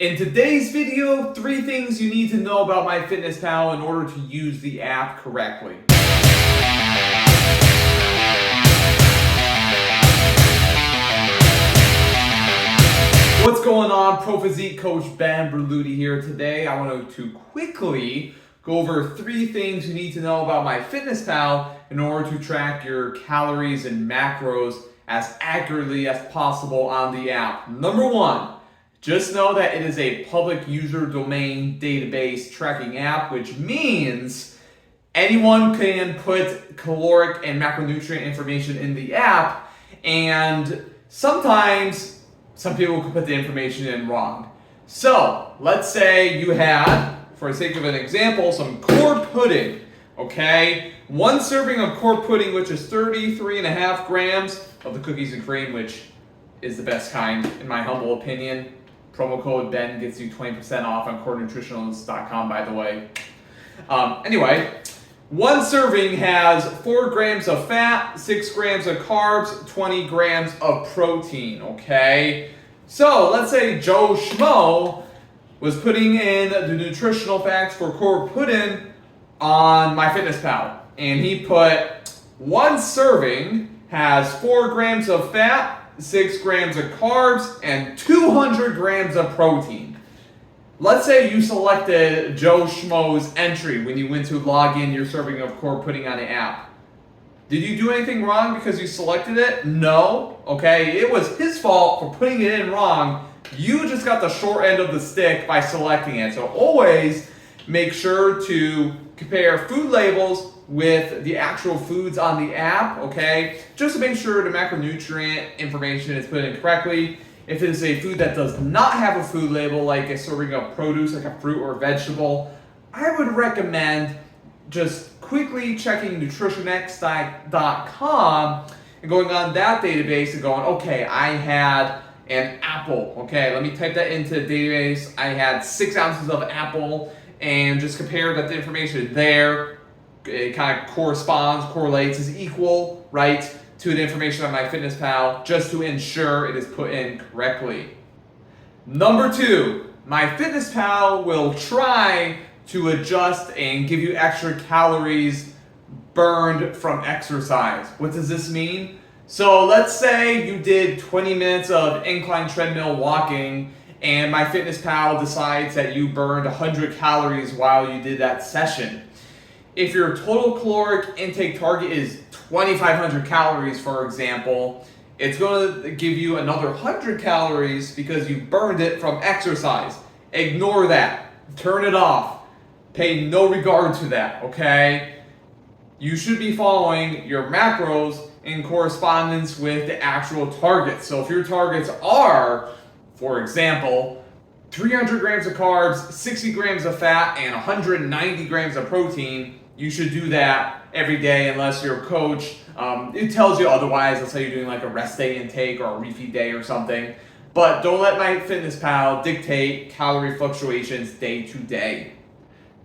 In today's video, 3 things you need to know about MyFitnessPal in order to use the app correctly. What's going on? Pro Physique Coach Ben Berluti here. Today I want to quickly go over 3 things you need to know about MyFitnessPal in order to track your calories and macros as accurately as possible on the app. Number 1. Just know that it is a public user domain database tracking app, which means anyone can put caloric and macronutrient information in the app, and sometimes some people can put the information in wrong. So let's say you had, for the sake of an example, some core pudding, okay? 1 serving of core pudding, which is 33.5 grams of the cookies and cream, which is the best kind, in my humble opinion. Promo code Ben gets you 20% off on corenutritionals.com, by the way. Anyway, 1 serving has 4 grams of fat, 6 grams of carbs, 20 grams of protein, okay? So let's say Joe Schmo was putting in the nutritional facts for core pudding on MyFitnessPal, and he put 1 serving has 4 grams of fat, 6 grams of carbs, and 200 grams of protein. Let's say you selected Joe Schmo's entry when you went to log in your serving of core pudding on the app. Did you do anything wrong because you selected it? No. Okay, it was his fault for putting it in wrong. You just got the short end of the stick by selecting it. So always make sure to compare food labels with the actual foods on the app, okay? Just to make sure the macronutrient information is put in correctly. If it is a food that does not have a food label, like a serving of produce, like a fruit or vegetable, I would recommend just quickly checking nutritionx.com and going on that database and going, okay, I had an apple, okay? Let me type that into the database. I had 6 ounces of apple, and just compare that the information there. It kind of correlates, is equal, right, to the information on MyFitnessPal, just to ensure it is put in correctly. Number 2, MyFitnessPal will try to adjust and give you extra calories burned from exercise. What does this mean? So let's say you did 20 minutes of incline treadmill walking, and MyFitnessPal decides that you burned 100 calories while you did that session. If your total caloric intake target is 2,500 calories, for example, it's going to give you another 100 calories because you burned it from exercise. Ignore that. Turn it off. Pay no regard to that, okay? You should be following your macros in correspondence with the actual targets. So if your targets are, for example, 300 grams of carbs, 60 grams of fat, and 190 grams of protein, you should do that every day unless your coach, it tells you otherwise. Let's say you're doing like a rest day intake or a refeed day or something. But don't let MyFitnessPal dictate calorie fluctuations day to day.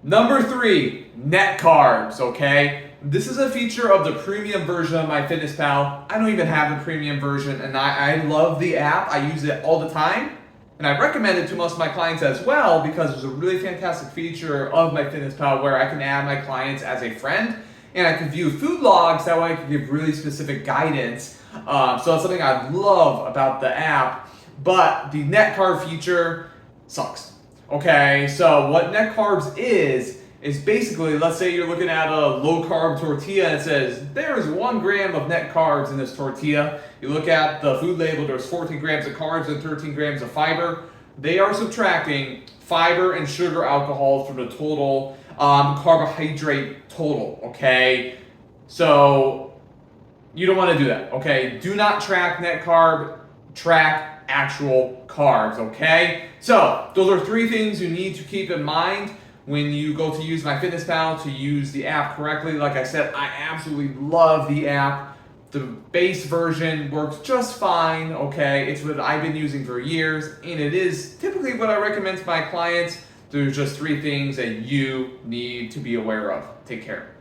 Number 3, net carbs, okay? This is a feature of the premium version of MyFitnessPal. I don't even have the premium version, and I love the app. I use it all the time. And I recommend it to most of my clients as well because there's a really fantastic feature of MyFitnessPal where I can add my clients as a friend, and I can view food logs. That way I can give really specific guidance. So that's something I love about the app. But the net carb feature sucks. Okay, so what net carbs is basically, let's say you're looking at a low carb tortilla and it says there's 1 gram of net carbs in this tortilla. You look at the food label, there's 14 grams of carbs and 13 grams of fiber. They are subtracting fiber and sugar alcohols from the total carbohydrate total, okay? So you don't want to do that, okay? Do not track net carb, track actual carbs, okay? So those are 3 things you need to keep in mind when you go to use MyFitnessPal to use the app correctly. Like I said, I absolutely love the app. The base version works just fine, okay? It's what I've been using for years, and it is typically what I recommend to my clients. There's just 3 things that you need to be aware of. Take care.